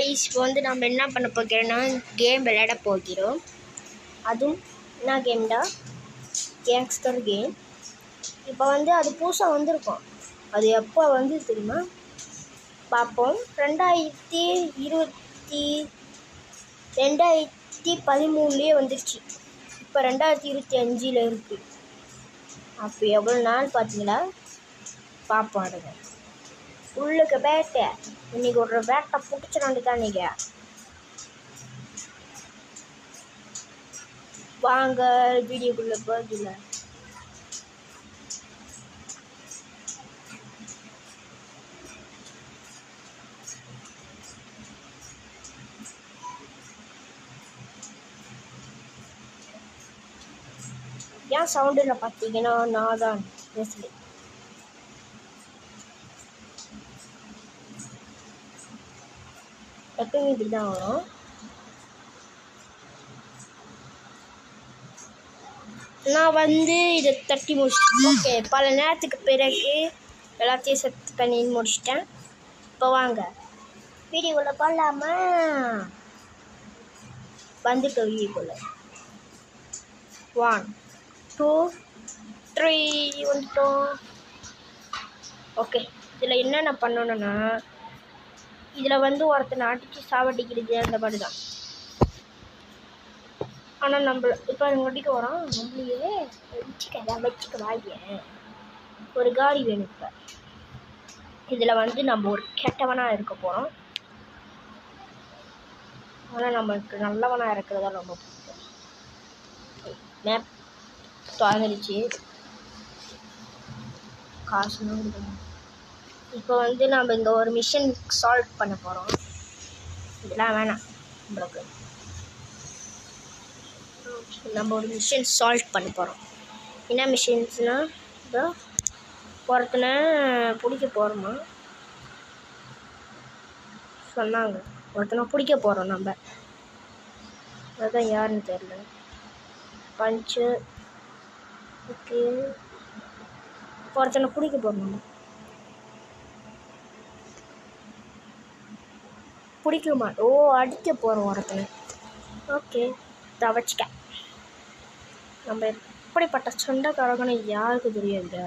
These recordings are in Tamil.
கைஸ் இப்போ வந்து நம்ம என்ன பண்ண போகிறோன்னா கேம் விளையாட போகிறோம். அதுவும் என்ன கேம்டா, கேங்ஸ்டர் கேம். இப்போ வந்து அது புதுசாக வந்திருக்கும். அது எப்போ வந்து தெரியுமா பார்ப்போம். 2013 வந்துருச்சு. இப்போ 2025 இருக்குது. அப்போ எவ்வளோ நாள் பார்த்தீங்களா? பார்ப்போம். அடுங்க உள்ளுக்கு பேட்டை இன்னைக்கு ஒரு பேட்டை பிடிச்சிடாண்டு தான் நீங்கள் வாங்க வீடியோக்குள்ளே போகல. ஏன் சவுண்டில் பார்த்தீங்கன்னா நான் தான் பேசுகிறேன். எப்பவுமே இப்படி தான் வரும். நான் வந்து இதை தட்டி முடிச்சிட்டேன். ஓகே, பல நேரத்துக்கு பிறகு எல்லாத்தையும் செட் பண்ணி முடிச்சிட்டேன். இப்போ வாங்க வீடியோக்குள்ளே போகலாமா? வந்துட்டு வீடியோக்குள்ளே 1 2 3 வந்துட்டோம். ஓகே, இதில் என்னென்ன பண்ணணுன்னா, இதில் வந்து ஒருத்தனை அடித்து சாவடிக்கிறது அந்த மாதிரி தான். ஆனால் நம்ம இப்போ ஒட்டிக்க வரோம். நம்மளையே வச்சுக்க வாங்க. ஒரு காடி வேணும். இப்போ இதில் வந்து நம்ம ஒரு கெட்டவனாக இருக்க போகிறோம். ஆனால் நம்மளுக்கு நல்லவனாக இருக்கிறதா ரொம்ப பிடிக்கும். மேப் திறந்துடுச்சு. காசுன்னு கொடுக்கணும். இப்போ வந்து நம்ம இந்த ஒரு மிஷன் சால்வ் பண்ண போகிறோம். இதெல்லாம் வேணாம் நம்மளுக்கு. நம்ம ஒரு மிஷன் சால்வ் பண்ண போகிறோம். என்ன மிஷன்ஸ்னால், இதோ ஒருத்தனை பிடிக்க போகிறோமா சொன்னாங்க. ஒருத்தனை பிடிக்க போகிறோம் நம்ம. அதுதான் யாருன்னு தெரியல. பஞ்சு. ஓகே, ஒருத்தனை பிடிக்க போகிறோம் நம்ம. பிடிக்க மாட்டோம். அடிக்க போகிறோம் ஒருத்தனை. ஓகே, தவச்சிக்க. நம்ம எப்படிப்பட்ட சண்டைக்காரங்கன்னு யாருக்கு தெரியாது.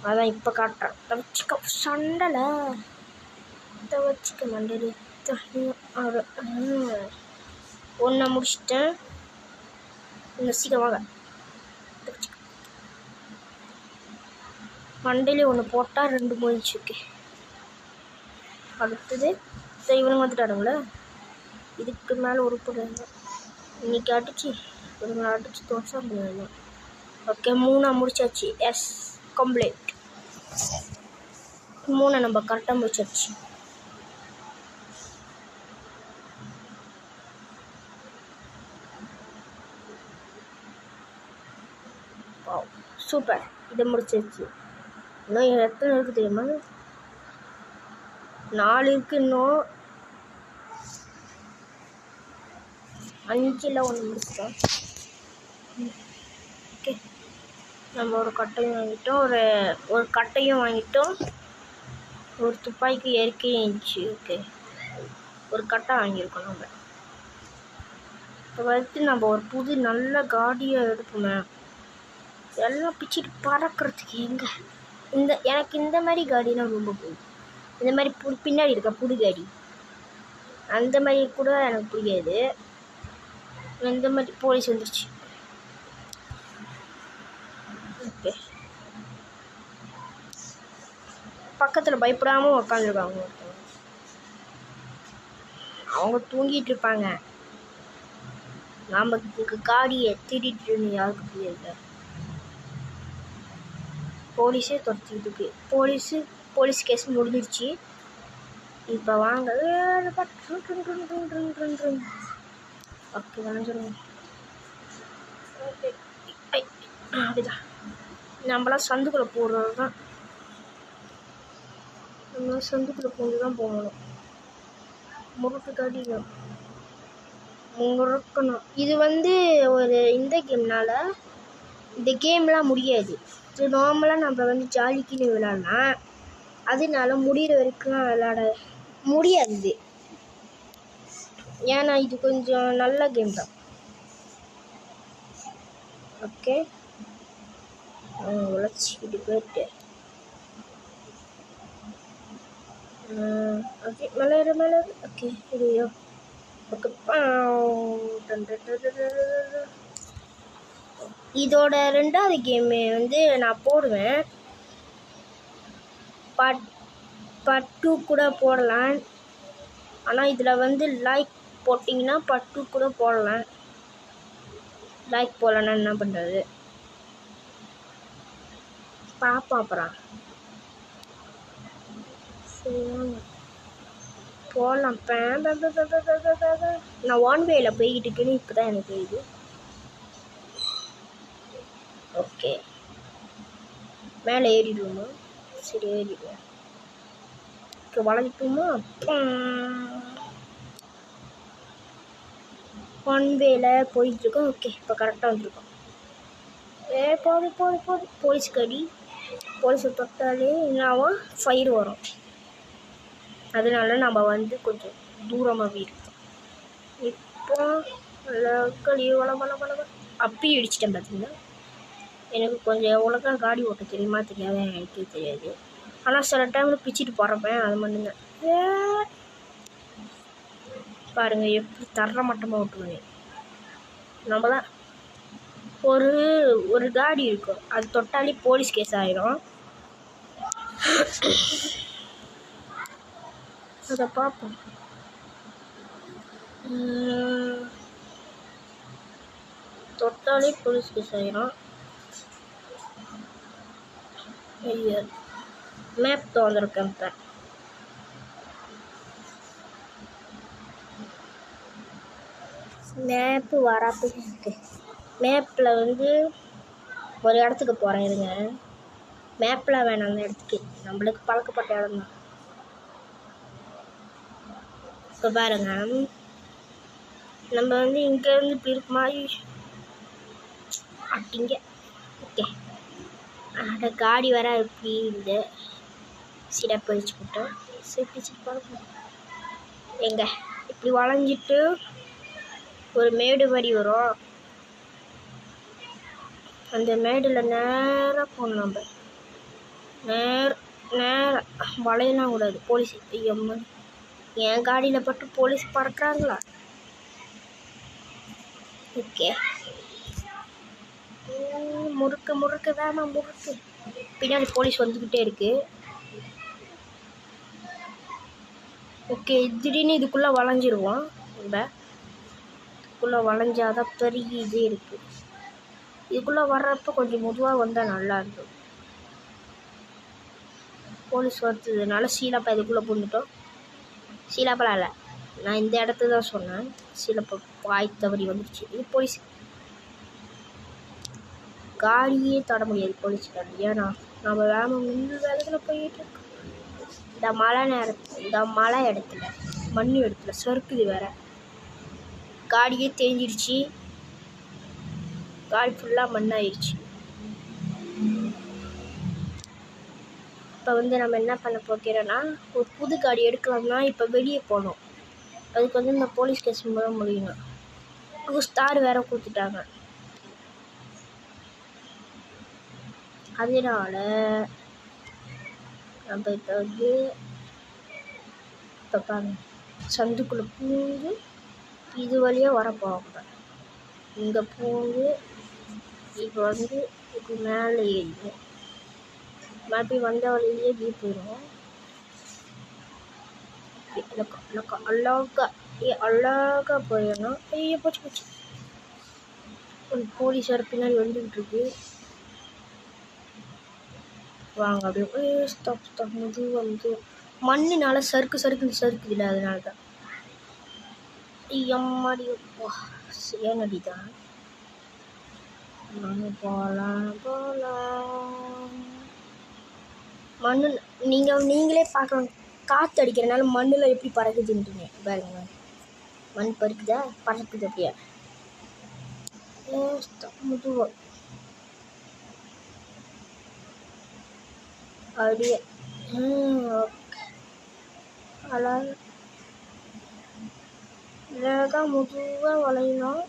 அதான் இப்போ காட்டுறேன். தவச்சிக்க சண்டைல தவச்சிக்க மண்டலி. ஒன்றை முடிச்சிட்டேன். இன்னும் சீக்கிரமாக மண்டையிலே ஒன்று போட்டால் 2 முடிஞ்சு. ஓகே, அடுத்தது இவனுங்க வந்துட்டாருங்களே. இதுக்கு மேலே ஒரு பொருள் இன்னைக்கு அடிச்சு இவங்களை அடிச்சு தோசை முடியாது. ஓகே, 3 முடிச்சாச்சு. S, complete. 3 நம்ம கரெக்டாக முடிச்சாச்சு. சூப்பர், இதை முடிச்சாச்சு. இன்னும் எத்தனை இருக்குது தெரியுமா? 4 இருக்குது. இன்னும் 5ல் 1 முடிச்சிட்டோம். ஓகே, நம்ம ஒரு கட்டையும் வாங்கிட்டோம். ஒரு கட்டையும் வாங்கிட்டோம். ஒரு துப்பாக்கி ஏற்கனவே இருந்துச்சு. ஓகே, ஒரு கட்டை வாங்கியிருக்கோம் நம்ம. இப்போ வந்து நம்ம ஒரு புது நல்ல காடியை எடுப்போமே. எல்லாம் பிச்சுட்டு பறக்கிறதுக்கு எங்கே எனக்கு இந்த மாதிரி காடினா ரொம்ப பிடிக்கும். இந்த மாதிரி பின்னாடி இருக்க புது காடி அந்த மாதிரி கூட எனக்கு பிடிக்காது. இந்த மாதிரி போலீஸ் வந்துருச்சு. ஓகே, பக்கத்தில் பயப்படாமல் உட்காந்துருக்காங்க. அவங்க தூங்கிட்டு இருப்பாங்க. நமக்கு காடியை திருடிட்டு யாருக்கு புரியாது. போலீஸே துரத்திக்கிட்டு இருக்கு. போலீஸ் கேஸ் முடிஞ்சிருச்சு. இப்போ வாங்க. ஓகே, வளைஞ்சிருங்க. ஓகே, அப்படிதான். நம்மளாம் சந்துக்குள்ளே போடுறது தான். நம்ம சந்துக்குள்ளே போட்டு தான் போகணும். முறுக்கு காட்டிக்கணும். முறுக்கணும். இது வந்து ஒரு இந்த கேம்னால இந்த கேம்லாம் முடியாது. இது நார்மலாக நம்ம வந்து ஜாலிக்குன்னு விளாட்லாம். அதனால முடிகிற வரைக்கும் விளாட முடியாது. ஏன்னா இது கொஞ்சம் நல்ல கேம் தான். ஓகே உழைச்சிக்கிட்டு போயிட்டு ஓகே மேலே ஓகே இல்லையோ ஓகே. இதோட 2வது கேமு வந்து நான் போடுவேன். பார்ட் 2 கூட போடலாம். ஆனால் இதில் வந்து லைக் போட்டிங்கன்னா பார்ட் 2 கூட போடலாம். லைக் போடலன்னா என்ன பண்ணுறது பாப்பா அப்புறம் போடலாம். நான் 1 வேல போய்கிட்டு இருக்கேன்னு இப்போ தான் எனக்கு இது. ஓகே மேலே ஏறிடுவோமா? சரி ஏறிடுவோம். ஓகே வளைஞ்சிட்டோமா? 1 வேல போயிட்டுருக்கோம். ஓகே இப்போ கரெக்டாக வந்துருக்கோம். போது போலீஸ் கடி. போலீஸை தொட்டாலே என்னாவும் ஃபயர் வரும். அதனால நம்ம வந்து கொஞ்சம் தூரமாக இருக்கோம். இப்போ அப்பி அடிச்சிட்டேன் பார்த்தீங்கன்னா. எனக்கு கொஞ்சம் எவ்வளோக்கா காடி ஓட்ட தெரியுமா தெரியாத எனக்கு தெரியாது. ஆனால் சில டைமில் பிச்சுட்டு போகிறப்பேன் அது மட்டும்தான். பாருங்கள் எப்படி தர மட்டமாக ஓட்டுவேன். நம்ம தான் ஒரு காடி இருக்கும், அது தொட்டாலே போலீஸ் கேஸ் ஆயிடும். அதை பார்ப்போம். தொட்டாலே போலீஸ் கேஸ் ஆயிடும். ஐயோ மேப் திறந்துருக்கேன். இப்போ மேப்பு வராப்பு இருக்கு. மேப்பில் வந்து ஒரு இடத்துக்கு போகிறேன் இருங்க. மேப்பில் வேணாம் அந்த இடத்துக்கு, நம்மளுக்கு பழக்கப்பட்ட இடம் தான். இப்போ பாருங்க நம்ம வந்து இங்கேருந்து இப்படி இருக்க மாதிரி அப்படிங்க. ஓகே அந்த காடி வர இப்படி இந்த சிடப்பை வச்சு போட்டோம். சிப்பிச்சுட்டு பார்ப்போம். எங்க இப்படி வளைஞ்சிட்டு ஒரு மேடு மாதிரி வரும். அந்த மேடில் நேராக போகணும். நம்ம நேராக வளையலாம் கூடாது. போலீஸ் ஐயம்மா என் காடியில் பட்டு போலீஸ் பறக்கிறாங்களா? ஓகே முறுக்கு வேணாம் முறுக்கு. பின்னாடி போலீஸ் வந்துக்கிட்டே இருக்கு. ஓகே திடீர்னு இதுக்குள்ளே வளைஞ்சிருவோம். நம்ம இதுக்குள்ளே வளைஞ்சாதான் பெரிய இதே இருக்குது. இதுக்குள்ளே வர்றப்போ கொஞ்சம் மெதுவாக வந்தால் நல்லா இருக்கும். போலீஸ் வந்ததுனால சீலாப்பா இதுக்குள்ளே பூந்துட்டோம். சீலாப்பெல்லாம் இல்லை, நான் இந்த இடத்த தான் சொன்னேன். சீலாப்பா வாய் தவறி வந்துடுச்சு. இது போலீஸ் காடியே தட முடியாது போலீஸ்காரன். ஏன்னா நம்ம வேகத்தில் போயிட்டு இருக்கோம். இந்த மழை இடத்துல மண் இடத்துல சறுக்குது வேற. காடியே தேஞ்சிடுச்சு. காடி ஃபுல்லாக மண்ணாயிடுச்சு. இப்போ வந்து நம்ம என்ன பண்ண போகிறோன்னா ஒரு புது காடி எடுக்கலாம்னா இப்போ வெளியே போகணும். அதுக்கு வந்து இந்த போலீஸ் கேஸ் மூலம் முடியணும். ஸ்டார் வேற கொடுத்துட்டாங்க. அதனால நம்ம இப்போ வந்து இப்போ பாருங்க சந்துக்குள்ளே பூந்து இது வழியாக வரப்போங்க. இங்கே பூந்து இப்போ வந்து இப்போ மேலே ஏறிடும். மறுபடியும் வந்த வழியிலேயே வீ போயிடும். அழகாக போயிடணும். ஐயோ போச்சு. ஒரு போலீஸார் பின்னாடி வந்துக்கிட்டு இருக்கு. வாங்க அப்படியே ஸ்டாப் முது வந்து மண்ணுனால சறுக்குது இல்லை, அதனால தான். எம்மாடி சேனடி தான். போகலாம் மண்ணு நீங்களே பார்க்கலாம். காற்று அடிக்கிறனால மண்ணில் எப்படி பறக்குதுன்றீங்க பாருங்க. மண் பறக்குதா பறக்குது அப்படியே முதுவா அப்படியே. அழகாக மெதுவாக வளையணும்.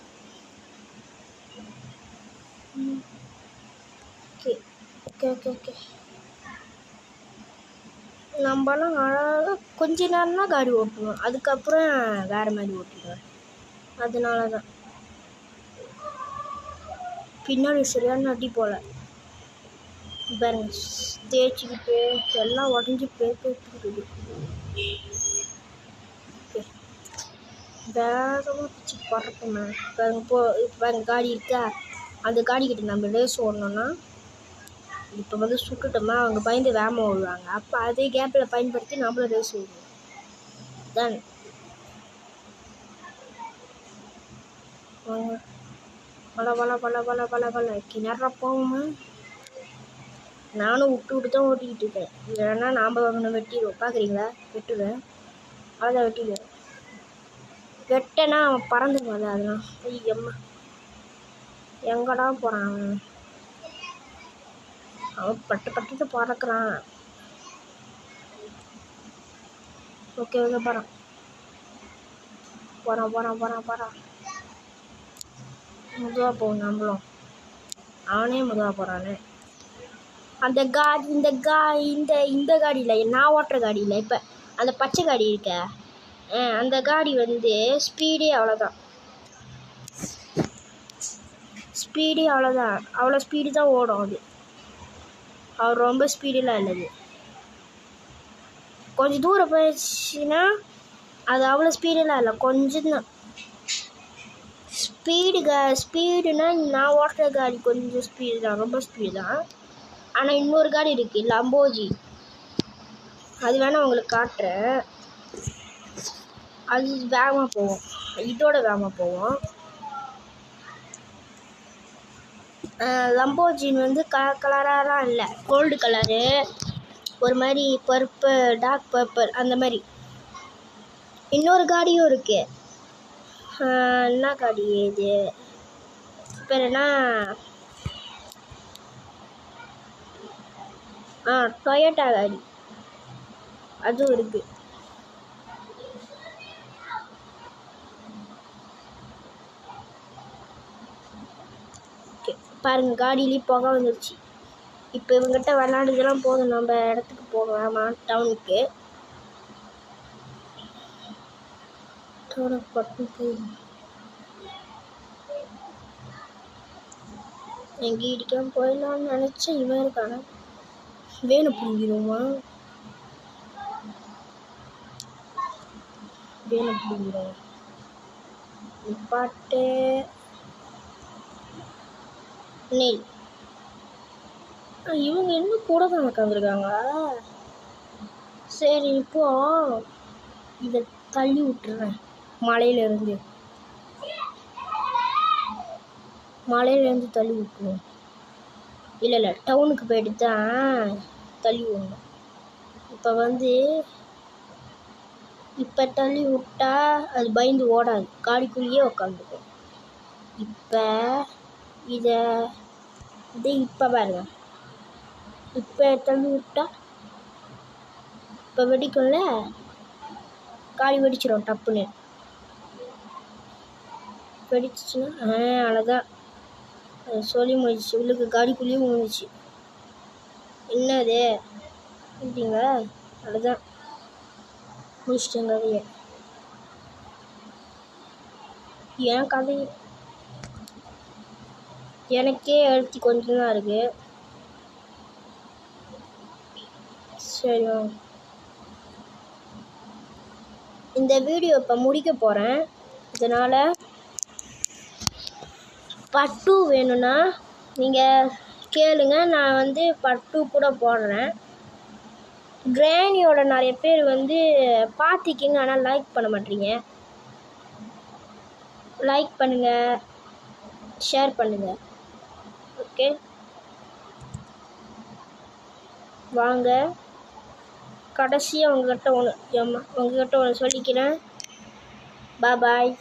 ஓகே ஓகே ஓகே ஓகே நம்மலாம் அழகாக கொஞ்ச நேரம்னா காடி ஓட்டுவோம், அதுக்கப்புறம் வேறு மாதிரி ஓட்டிடுவேன். அதனால தான் பின்னாடி சரியான அடி போல் பாருங்க, தேய்ச்சிக்கிட்டு எல்லாம் உடஞ்சி பேத்துக்கிட்டு வேகமாக பிச்சு பறக்குமே பாருங்க. பாருங்க காடி இருக்கா, அந்த காடிக்கிட்ட நம்ம ரேஸ் ஓடணும்னா இப்போ வந்து சுட்டுட்டோமா, அவங்க பயந்து வேகமாக ஓடுவாங்க. அப்போ அதே கேப்பில் பயன்படுத்தி நம்மளும் ரேஸ் ஓடுவோம் தான். பல பல பல பல பல பல கிணற போகுமா. நானும் விட்டு தான் ஓட்டிக்கிட்டு இருக்கேன். இல்லைன்னா நாம் ஒன்று வெட்டிடுவோம். பார்க்குறீங்களா, வெட்டுவேன், அவ்வளோதான் வெட்டிடுவேன். வெட்டனா அவன் பறந்துடுவான். அதெல்லாம் ஐயம்மா எங்கடா போகிறான் அவன் பட்டு பட்டு பறக்கிறான். ஓகே ஓகே போகிறான் போகிறான் போகிறான் போகிறான் போகிறான் மெதுவாக போகும். நம்மளும் அவனே மெதுவாக போகிறானே. அந்த காடி இந்த காடியில் நான் ஓட்டுற காடியில் இப்போ அந்த பச்சை காடி இருக்க, அந்த காடி வந்து ஸ்பீடே அவ்வளோதான், அவ்வளோ ஸ்பீடு தான் ஓடும். அது அவர் ரொம்ப ஸ்பீடெலாம் இல்லது. கொஞ்சம் தூரம் போயிடுச்சுன்னா அது அவ்வளோ ஸ்பீடெலாம் இல்லை, கொஞ்சம் தான் ஸ்பீடுனா நான் ஓட்டுற காடி கொஞ்சம் ஸ்பீடு தான், ரொம்ப ஸ்பீடு தான். ஆனால் இன்னொரு காடி இருக்குது லம்போஜி, அது வேணால் உங்களுக்கு காட்டுறேன். அது வேகமாக போவோம், இதோட வேகமாக போவோம். லம்போஜின் வந்து கலராலாம் இல்லை, கோல்டு கலரு, ஒரு மாதிரி பர்பிள், டார்க் பர்பிள் அந்த மாதிரி. இன்னொரு காடியும் இருக்குது, என்ன காடி இது பேர் என்ன, டொயோட்டா காடி, அதுவும் இருக்குது. ஓகே பாருங்க, காடியிலேயே புகை வந்துருச்சு. இப்போ இவங்ககிட்ட விளாண்டுதெல்லாம் போதும், நம்ம இடத்துக்கு போகலாமா, டவுனுக்கு. எங்கே இடிக்காம போயிடலான்னு நினச்சேன். இவன் இருக்கான வேணும் பிடிங்கிடுமா, வேணும் பிடிங்கிடும் பாட்டு நெல். இவங்க இன்னும் கூட தான் உட்காந்துருக்காங்க. சரி இப்போ இதை தள்ளி விட்டுறேன், மலையிலேருந்து தள்ளி விட்டுருவோம். இல்லை டவுனுக்கு போய்ட்டு தான் தள்ளி விடணும். இப்போ தள்ளி விட்டா அது பயந்து ஓடாது, காடிக்குள்ளேயே உக்காந்துக்கும். இப்போ இப்போ பாருங்க, இப்போ தள்ளி விட்டா இப்போ வெடிக்கும்ல, காடி வெடிச்சிடும் டப்புன்னு. வெடிச்சிச்சுன்னா அவ்வளோதான், சொல்லி முடிச்சு. உள்ளுக்கு காடிக்குள்ளேயும் முடிஞ்சிச்சு. என்னது அப்படிங்களா, அவ்வளோதான் முடிச்சிட்டேன் கதையை. என் கதை எனக்கே எழுத்தி கொஞ்சம் தான் இருக்குது. சரி, இந்த வீடியோ இப்போ முடிக்க போகிறேன். இதனால் பார்ட் 2 வேணும்னா நீங்கள் கேளுங்க, நான் வந்து பார்ட் 2 கூட போடுறேன். கிராணியோட நிறைய பேர் வந்து பார்த்திக்கிங்க, ஆனால் லைக் பண்ண மாட்டீங்க. லைக் பண்ணுங்கள், ஷேர் பண்ணுங்கள். ஓகே வாங்க, கடைசியாக உங்ககிட்ட ஒன்று சொல்லிக்கிறேன். பாய்.